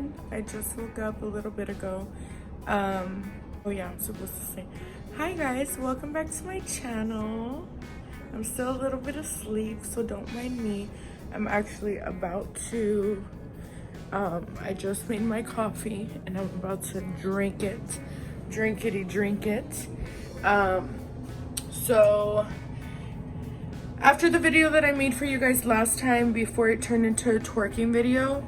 everyone. I just woke up a little bit ago. Oh yeah, I'm supposed to say hi guys, welcome back to my channel. I'm still a little bit asleep, so don't mind me. I'm actually about to I just made my coffee and I'm about to drink it. Drink it. So after the video that I made for you guys last time before it turned into a twerking video,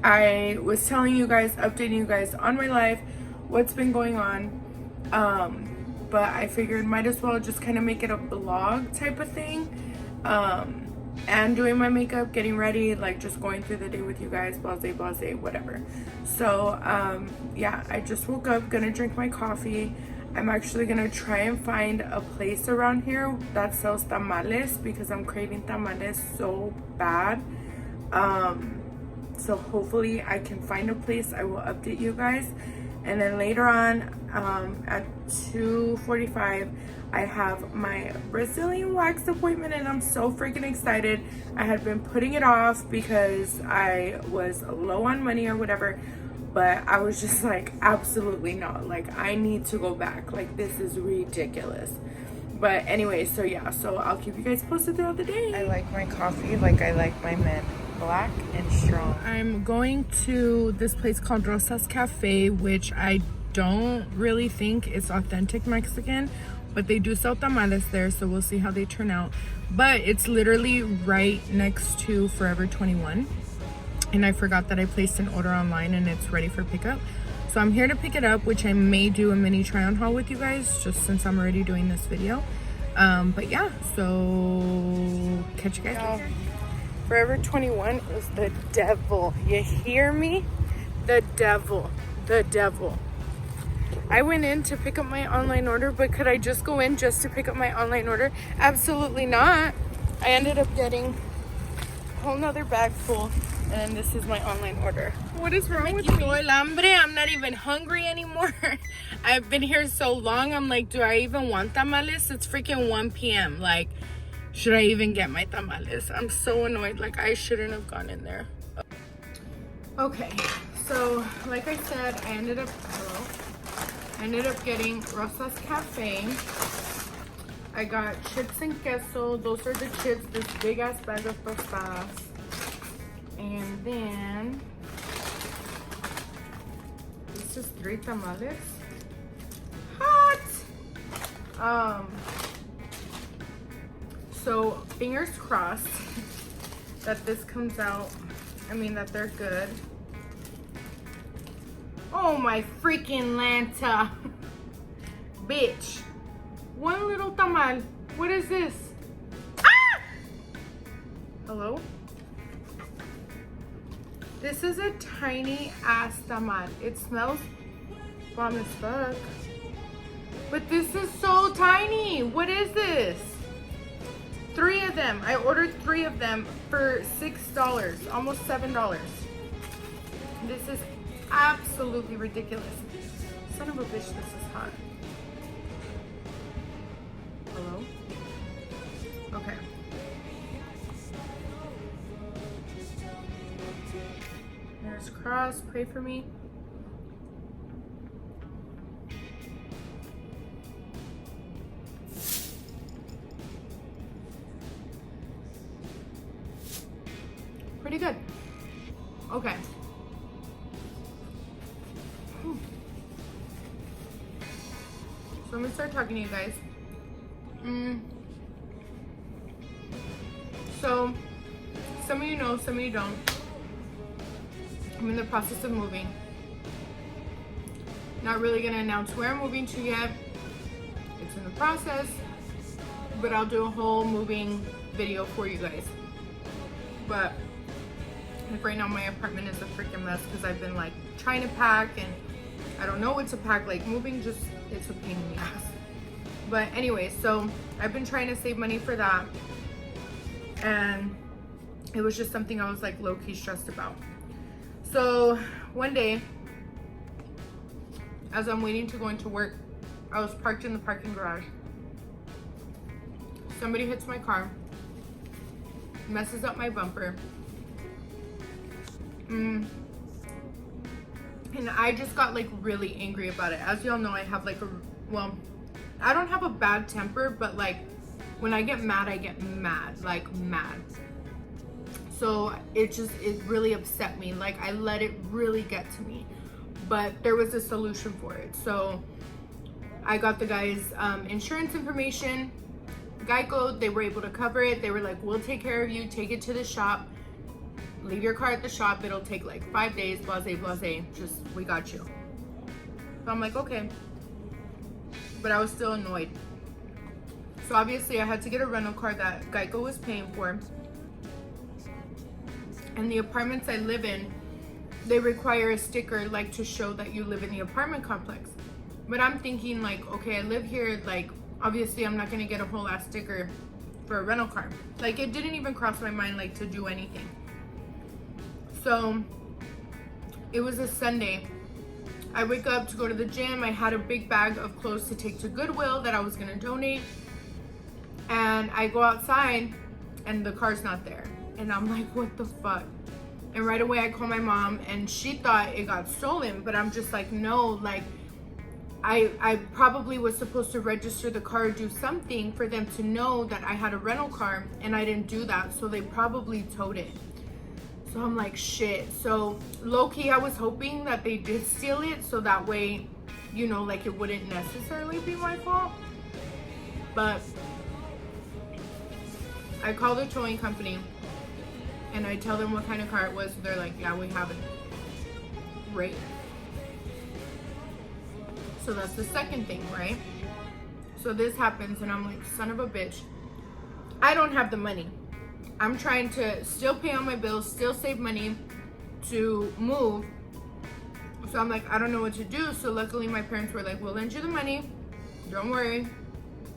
I was telling you guys, updating you guys on my life, what's been going on, but I figured might as well just kind of make it a vlog type of thing, and doing my makeup, getting ready, like just going through the day with you guys, blase, whatever. So yeah, I just woke up, gonna drink my coffee. I'm actually gonna try and find a place around here that sells tamales because I'm craving tamales so bad. So hopefully I can find a place. I will update you guys. And then later on at 2:45 I have my Brazilian wax appointment and I'm so freaking excited. I had been putting it off because I was low on money or whatever, but I was just like, absolutely not, like I need to go back, like this is ridiculous. But anyway, so yeah, so I'll keep you guys posted throughout the day. I like my coffee like I like my men, black and strong. I'm going to this place called Rosa's Cafe, which I don't really think is authentic Mexican, but they do sell tamales there, so we'll see how they turn out. But it's literally right next to Forever 21. And I forgot that I placed an order online and it's ready for pickup. So I'm here to pick it up, which I may do a mini try on haul with you guys just since I'm already doing this video. But yeah, so catch you guys later. Forever 21 is the devil. You hear me? The devil. The devil. I went in to pick up my online order, but could I just go in just to pick up my online order? Absolutely not. I ended up getting a whole nother bag full. And this is my online order. What is wrong with me? El hambre. I'm not even hungry anymore. I've been here so long. I'm like, do I even want tamales? It's freaking 1 p.m. Like, should I even get my tamales? I'm so annoyed. Like, I shouldn't have gone in there. Okay, so like I said, I ended up getting Rosa's Cafe. I got chips and queso. Those are the chips. This big ass bag of tostadas. And then this is 3 tamales. Hot! So fingers crossed that this comes out. I mean that they're good. Oh my freaking Lanta. Bitch. One little tamal. What is this? Ah! Hello? This is a tiny ass tamal. It smells bomb as fuck. But this is so tiny. What is this? 3 of them. I ordered 3 of them for $6, almost $7. This is absolutely ridiculous. Son of a bitch, this is hot. Hello? Okay. Fingers crossed, pray for me. Pretty good. Okay. So I'm gonna start talking to you guys. So some of you know, some of you don't. I'm in the process of moving. Not really gonna announce where I'm moving to yet. It's in the process, but I'll do a whole moving video for you guys. But like right now my apartment is a freaking mess because I've been like trying to pack and I don't know what to pack. Like moving just, it's a pain in the ass. But anyway, so I've been trying to save money for that. And it was just something I was like low-key stressed about. So one day, as I'm waiting to go into work, I was parked in the parking garage. Somebody hits my car, messes up my bumper, And I just got like really angry about it. As y'all know, I have like well, I don't have a bad temper, but like when I get mad, I get mad, like mad. So it really upset me. Like I let it really get to me, but there was a solution for it. So I got the guy's insurance information, Geico. They were able to cover it. They were like, we'll take care of you, take it to the shop, leave your car at the shop. It'll take like 5 days, blase, blase, just, we got you. So I'm like, okay. But I was still annoyed. So obviously I had to get a rental car that Geico was paying for. And the apartments I live in, they require a sticker like to show that you live in the apartment complex. But I'm thinking like, okay, I live here, like obviously I'm not gonna get a whole ass sticker for a rental car. Like it didn't even cross my mind like to do anything. So it was a Sunday. I wake up to go to the gym. I had a big bag of clothes to take to Goodwill that I was gonna donate. And I go outside and the car's not there. And I'm like, what the fuck? And right away I call my mom and she thought it got stolen, but I'm just like, no, like I probably was supposed to register the car or do something for them to know that I had a rental car, and I didn't do that, so they probably towed it. So I'm like, shit. So low-key I was hoping that they did steal it, so that way, you know, like it wouldn't necessarily be my fault. But I call the towing company and I tell them what kind of car it was. They're like, yeah, we have it. Great. So that's the second thing, right? So this happens and I'm like, son of a bitch. I don't have the money. I'm trying to still pay all my bills, still save money to move. So I'm like, I don't know what to do. So luckily my parents were like, we'll lend you the money. Don't worry.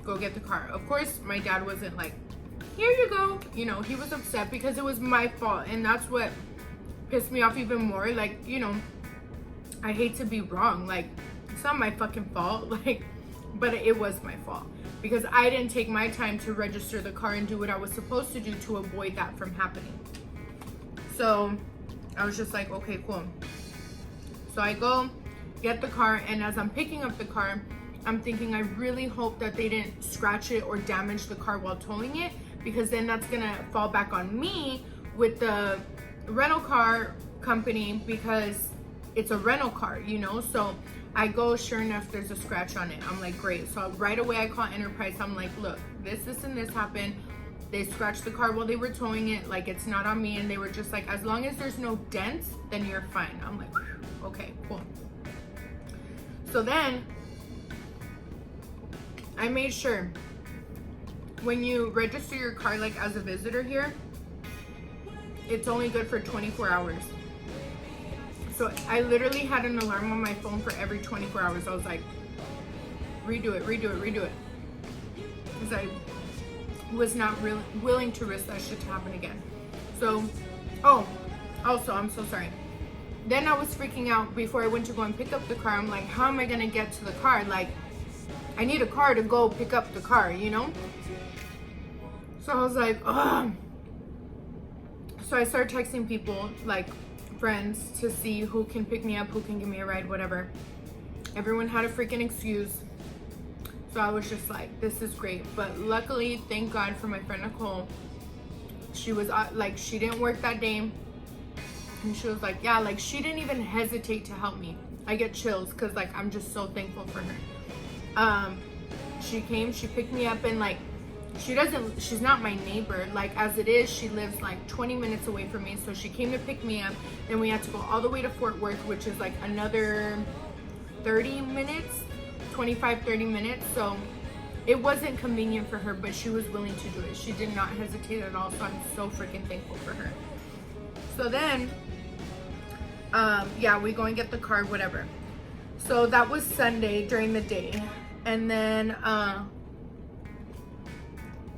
Go get the car. Of course, my dad wasn't like, here you go. You know, he was upset because it was my fault. And that's what pissed me off even more. Like, you know, I hate to be wrong. Like, it's not my fucking fault. Like, but it was my fault. Because I didn't take my time to register the car and do what I was supposed to do to avoid that from happening. So I was just like, okay, cool. So I go get the car, and as I'm picking up the car, I'm thinking I really hope that they didn't scratch it or damage the car while towing it, because then that's gonna fall back on me with the rental car company because it's a rental car, you know? So I go, sure enough, there's a scratch on it. I'm like, great. So right away I call Enterprise. I'm like, look, this, and this happened. They scratched the car while they were towing it. Like, it's not on me. And they were just like, as long as there's no dents, then you're fine. I'm like, okay, cool. So then I made sure when you register your car, like as a visitor here, it's only good for 24 hours. So I literally had an alarm on my phone for every 24 hours. I was like, redo it, redo it, redo it. Because I was not really willing to risk that shit to happen again. So, oh, also, I'm so sorry. Then I was freaking out before I went to go and pick up the car. I'm like, how am I gonna get to the car? Like, I need a car to go pick up the car, you know? So I was like, ugh. So I started texting people, like friends, to see who can pick me up, who can give me a ride, whatever. Everyone had a freaking excuse. So I was just like, this is great. But luckily, thank God for my friend Nicole. She was like, she didn't work that day. And she was like, yeah, like she didn't even hesitate to help me. I get chills because like, I'm just so thankful for her. She came, she picked me up, and like, she's not my neighbor. Like, as it is, she lives like 20 minutes away from me. So she came to pick me up. Then we had to go all the way to Fort Worth, which is like another 30 minutes, 25, 30 minutes. So it wasn't convenient for her, but she was willing to do it. She did not hesitate at all. So I'm so freaking thankful for her. So then, yeah, we go and get the car, whatever. So that was Sunday during the day. And then,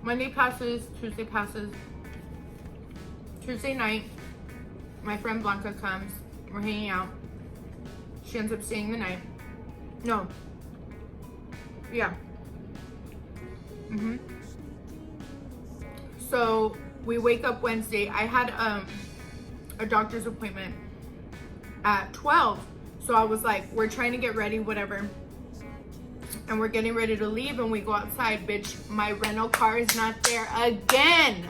Monday passes, Tuesday passes. Tuesday night, my friend Blanca comes. We're hanging out. She ends up staying the night. No. Yeah. So we wake up Wednesday. I had a doctor's appointment at 12. So I was like, we're trying to get ready, whatever. And we're getting ready to leave, and we go outside. Bitch, my rental car is not there again.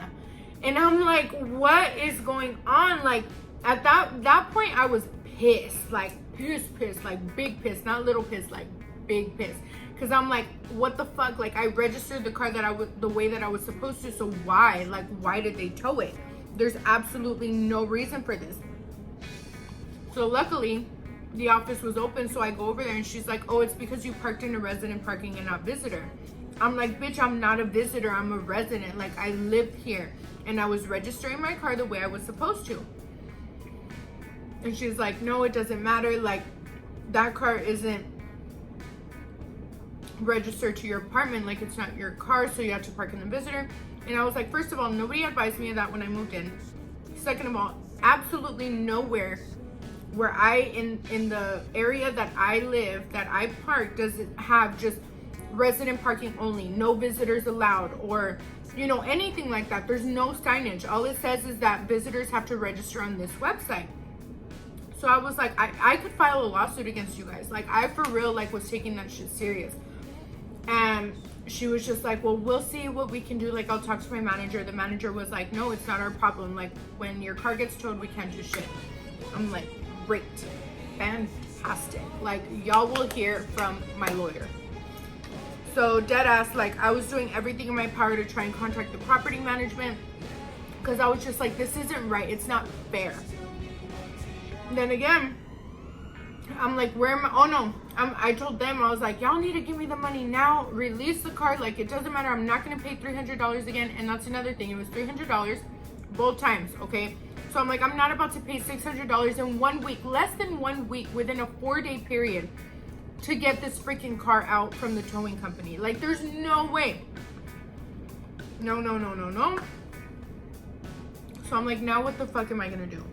And I'm like, what is going on? Like, at that point, I was pissed. Like, pissed. Like, big pissed. Not little pissed, like, big pissed. Because I'm like, what the fuck? Like, I registered the car the way that I was supposed to. So why? Like, why did they tow it? There's absolutely no reason for this. So luckily, the office was open, so I go over there, and she's like, oh, it's because you parked in a resident parking and not visitor. I'm like, bitch, I'm not a visitor, I'm a resident. Like, I live here, and I was registering my car the way I was supposed to. And she's like, no, it doesn't matter. Like, that car isn't registered to your apartment. Like, it's not your car, so you have to park in the visitor. And I was like, first of all, nobody advised me of that when I moved in. Second of all, absolutely nowhere where in the area that I live, that I park, does it have just resident parking only, no visitors allowed, or, you know, anything like that. There's no signage. All it says is that visitors have to register on this website. So I was like, I could file a lawsuit against you guys. Like, I for real, like, was taking that shit serious. And she was just like, well, we'll see what we can do. Like, I'll talk to my manager. The manager was like, no, it's not our problem. Like, when your car gets towed, we can't do shit. I'm like, great, fantastic. Like, y'all will hear from my lawyer. So dead ass, like, I was doing everything in my power to try and contact the property management, because I was just like, this isn't right. It's not fair. And then again, I'm like, where am I? Oh no, I told them, I was like, y'all need to give me the money now, release the car. Like, it doesn't matter, I'm not gonna pay $300 again. And that's another thing, it was $300 both times, okay? So I'm like, I'm not about to pay $600 in 1 week, less than 1 week, within a 4-day period, to get this freaking car out from the towing company. Like, there's no way. No. So I'm like, now what the fuck am I gonna do?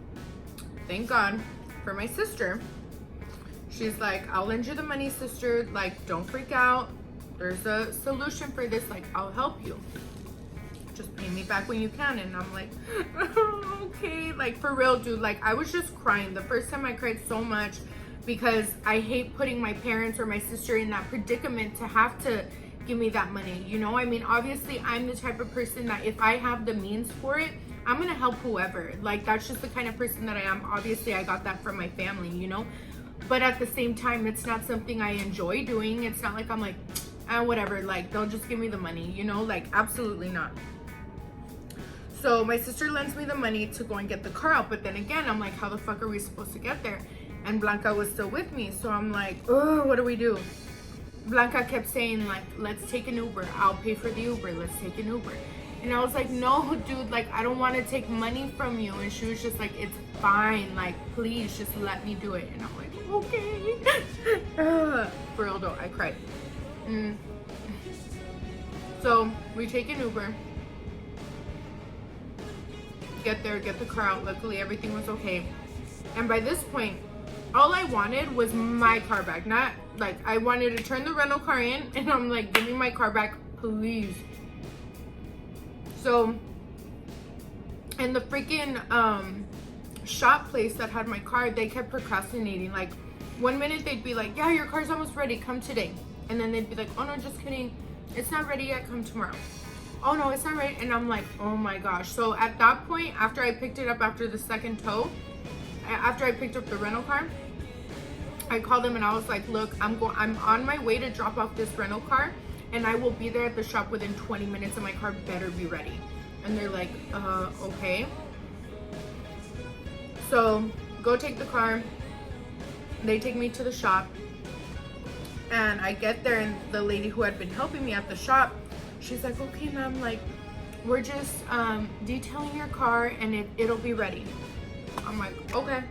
Thank God for my sister. She's like, I'll lend you the money, sister. Like, don't freak out. There's a solution for this. Like, I'll help you. Just pay me back when you can. And I'm like, okay. Like, for real, dude. Like, I was just crying. The first time I cried so much, because I hate putting my parents or my sister in that predicament to have to give me that money. You know, I mean, obviously, I'm the type of person that if I have the means for it, I'm gonna help whoever. Like, that's just the kind of person that I am. Obviously, I got that from my family, you know? But at the same time, it's not something I enjoy doing. It's not like I'm like, whatever, like, they'll just give me the money, you know? Like, absolutely not. So my sister lends me the money to go and get the car out. But then again, I'm like, how the fuck are we supposed to get there? And Blanca was still with me. So I'm like, oh, what do we do? Blanca kept saying, like, let's take an Uber. I'll pay for the Uber. Let's take an Uber. And I was like, no, dude, like, I don't want to take money from you. And she was just like, it's fine. Like, please, just let me do it. And I'm like, okay. For real though, I cried. So we take an Uber. Get there, get the car out. Luckily, everything was okay. And by this point, all I wanted was my car back. Not, like, I wanted to turn the rental car in. And I'm like, give me my car back, please. So, and the freaking shop place that had my car, they kept procrastinating. Like, 1 minute they'd be like, yeah, your car's almost ready, come today. And then they'd be like, oh no, just kidding, it's not ready yet, come tomorrow. Oh no, it's not ready. And I'm like, oh my gosh. So at that point, after I picked it up after the second tow, after I picked up the rental car, I called them and I was like, look, I'm on my way to drop off this rental car, and I will be there at the shop within 20 minutes and my car better be ready. And they're like, okay. So go take the car. They take me to the shop, and I get there, and the lady who had been helping me at the shop, she's like, okay, ma'am, like, we're just detailing your car and it'll be ready. I'm like, okay.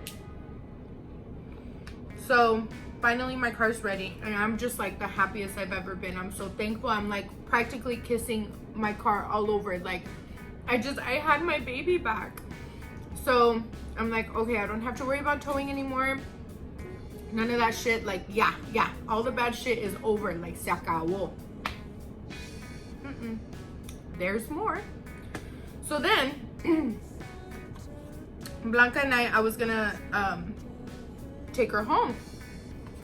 So finally my car's ready, and I'm just like the happiest I've ever been. I'm so thankful. I'm like practically kissing my car all over. Like, I had my baby back. So I'm like, okay, I don't have to worry about towing anymore. None of that shit. Like, yeah, all the bad shit is over. Like, se acabó. There's more. So then Blanca and I was gonna take her home,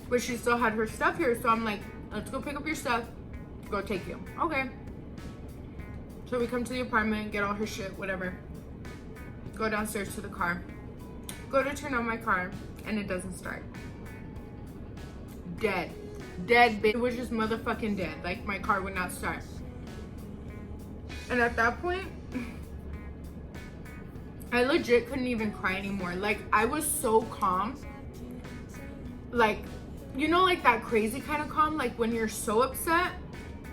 but she still had her stuff here. So I'm like, let's go pick up your stuff, go take you. Okay. So we come to the apartment, get all her shit, whatever. Go downstairs to the car. Go to turn on my car, and it doesn't start. Dead. Dead, bitch. It was just motherfucking dead. Like, my car would not start. And at that point, I legit couldn't even cry anymore. Like, I was so calm. Like, you know, like that crazy kind of calm, like when you're so upset,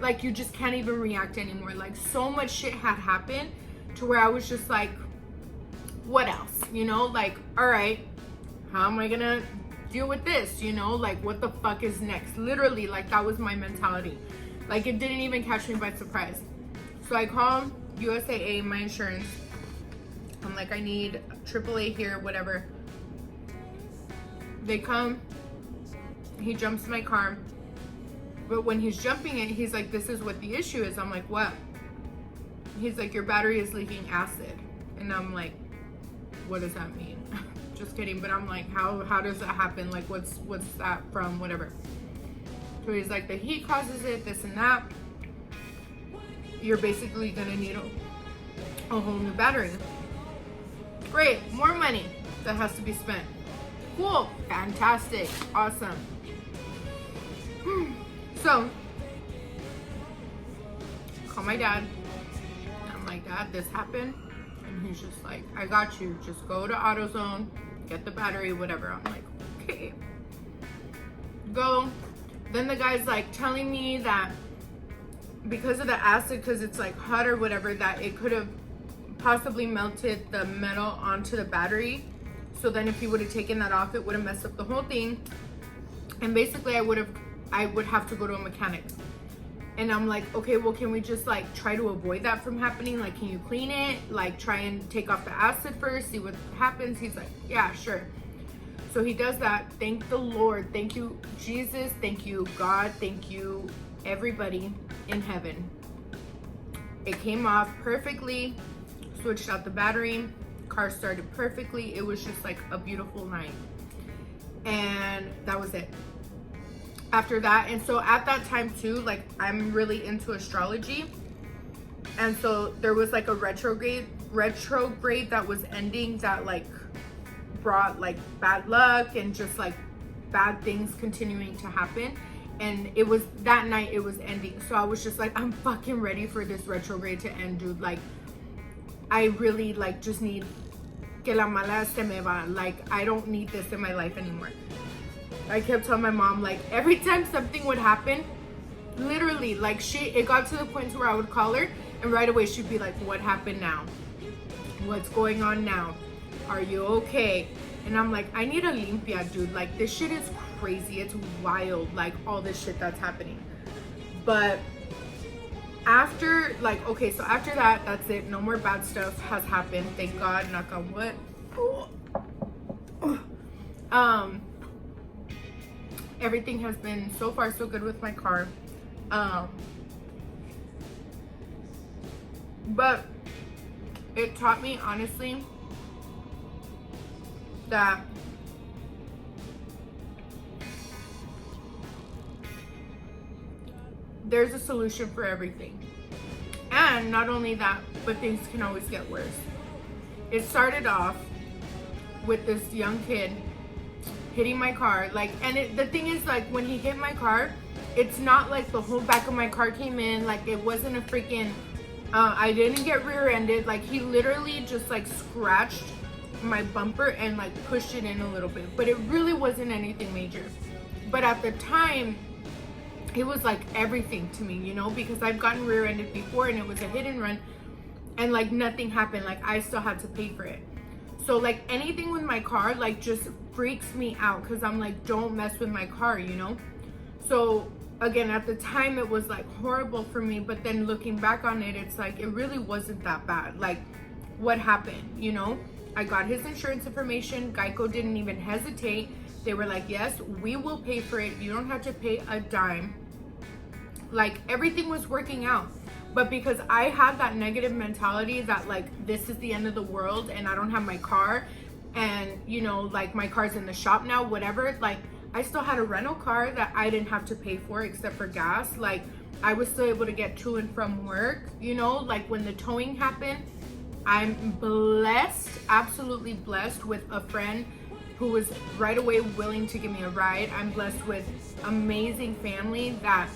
like you just can't even react anymore. Like, so much shit had happened to where I was just like, what else? You know, like, all right, how am I gonna deal with this? You know, like, what the fuck is next? Literally, like, that was my mentality. Like, it didn't even catch me by surprise. So I called USAA, my insurance. I'm like, I need AAA here, whatever. They come, he jumps my car, but when he's jumping it, he's like, this is what the issue is. I'm like, what? He's like, your battery is leaking acid. And I'm like, what does that mean? Just kidding. But I'm like, how does that happen? Like, what's that from? Whatever. So he's like, the heat causes it, this and that. You're basically gonna need a whole new battery. Great, more money that has to be spent. Cool, fantastic, awesome. So, call my dad. I'm like, Dad, this happened. And he's just like, I got you. Just go to AutoZone, get the battery, whatever. I'm like, okay. Go. Then the guy's like telling me that because of the acid, because it's like hot or whatever, that it could have possibly melted the metal onto the battery. So then if he would have taken that off, it would have messed up the whole thing. And basically I would have to go to a mechanic. And I'm like, okay, well, can we just like try to avoid that from happening? Like, can you clean it? Like, try and take off the acid first, see what happens. He's like, yeah, sure. So he does that. Thank the Lord. Thank you, Jesus. Thank you, God. Thank you, everybody in heaven. It came off perfectly. Switched out the battery. Car started perfectly. It was just like a beautiful night. And that was it. After that, and so at that time too, like, I'm really into astrology, and so there was like a retrograde that was ending, that like brought like bad luck and just like bad things continuing to happen. And it was that night, it was ending. So I was just like, I'm fucking ready for this retrograde to end, dude. Like, I really like just need que la mala se me va. Like, I don't need this in my life anymore. I kept telling my mom, like, every time something would happen, literally, like, it got to the point where I would call her, and right away she'd be like, what happened now? What's going on now? Are you okay? And I'm like, I need a limpia, dude. Like, this shit is crazy. It's wild, like, all this shit that's happening. But after, like, okay, so after that, that's it. No more bad stuff has happened. Thank God, knock on wood. Everything has been so far so good with my car. But it taught me, honestly, that there's a solution for everything. And not only that, but things can always get worse. It started off with this young kid hitting my car, like, and the thing is, like, when he hit my car, it's not like the whole back of my car came in, like, it wasn't a freaking I didn't get rear-ended. Like, he literally just like scratched my bumper and like pushed it in a little bit, but it really wasn't anything major. But at the time, it was like everything to me, you know, because I've gotten rear-ended before and it was a hit and run, and like nothing happened. Like, I still had to pay for it. So like anything with my car, like, just freaks me out, because I'm like, don't mess with my car, you know. So again, at the time, it was like horrible for me, but then looking back on it, it's like, it really wasn't that bad. Like, what happened, you know? I got his insurance information. Geico didn't even hesitate. They were like, yes, we will pay for it. You don't have to pay a dime. Like, everything was working out. But because I had that negative mentality that like, this is the end of the world and I don't have my car, and you know, like my car's in the shop now, whatever, like I still had a rental car that I didn't have to pay for except for gas. Like I was still able to get to and from work, you know, like when the towing happened. I'm blessed, absolutely blessed with a friend who was right away willing to give me a ride. I'm blessed with amazing family that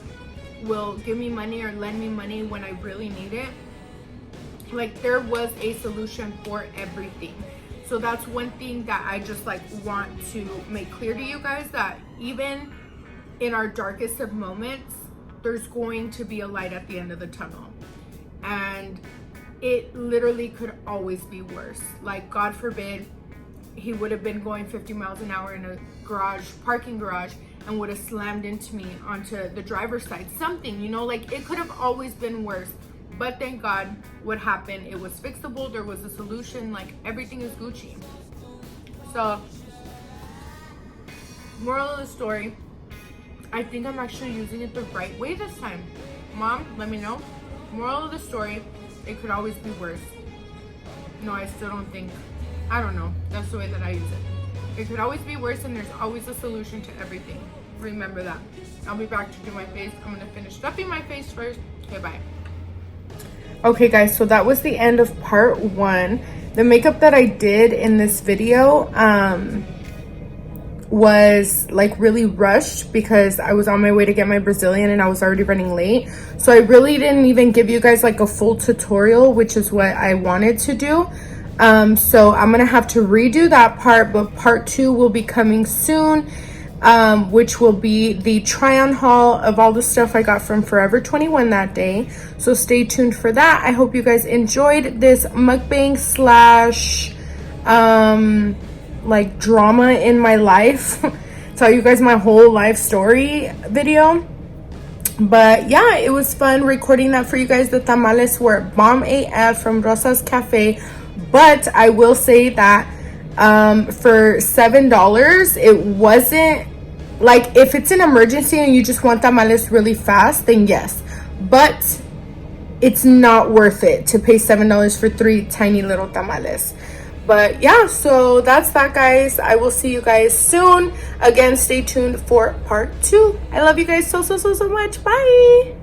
will give me money or lend me money when I really need it. Like there was a solution for everything. So that's one thing that I just like want to make clear to you guys, that even in our darkest of moments, there's going to be a light at the end of the tunnel. And it literally could always be worse. Like God forbid he would have been going 50 miles an hour in a parking garage and would have slammed into me onto the driver's side, something, you know, like it could have always been worse. But thank God what happened, it was fixable, there was a solution, like everything is Gucci. So moral of the story, I think I'm actually using it the right way this time. Mom, let me know. Moral of the story, it could always be worse. No, I still don't think, I don't know, that's the way that I use it. It could always be worse, and there's always a solution to everything. Remember that. I'll be back to do my face. I'm gonna finish stuffing my face first. Okay, bye. Okay guys, so that was the end of part 1. The makeup that I did in this video was like really rushed because I was on my way to get my Brazilian and I was already running late. So I really didn't even give you guys like a full tutorial, which is what I wanted to do. So I'm gonna have to redo that part, but part 2 will be coming soon, which will be the try-on haul of all the stuff I got from Forever 21 that day. So stay tuned for that. I hope you guys enjoyed this mukbang slash like drama in my life tell you guys my whole life story video. But yeah, it was fun recording that for you guys. The tamales were bomb AF from Rosa's Cafe, but I will say that for $7 it wasn't like, if it's an emergency and you just want tamales really fast, then yes, but it's not worth it to pay $7 for 3 tiny little tamales. But yeah, so that's that guys. I will see you guys soon. Again, stay tuned for part 2. I love you guys so much. Bye.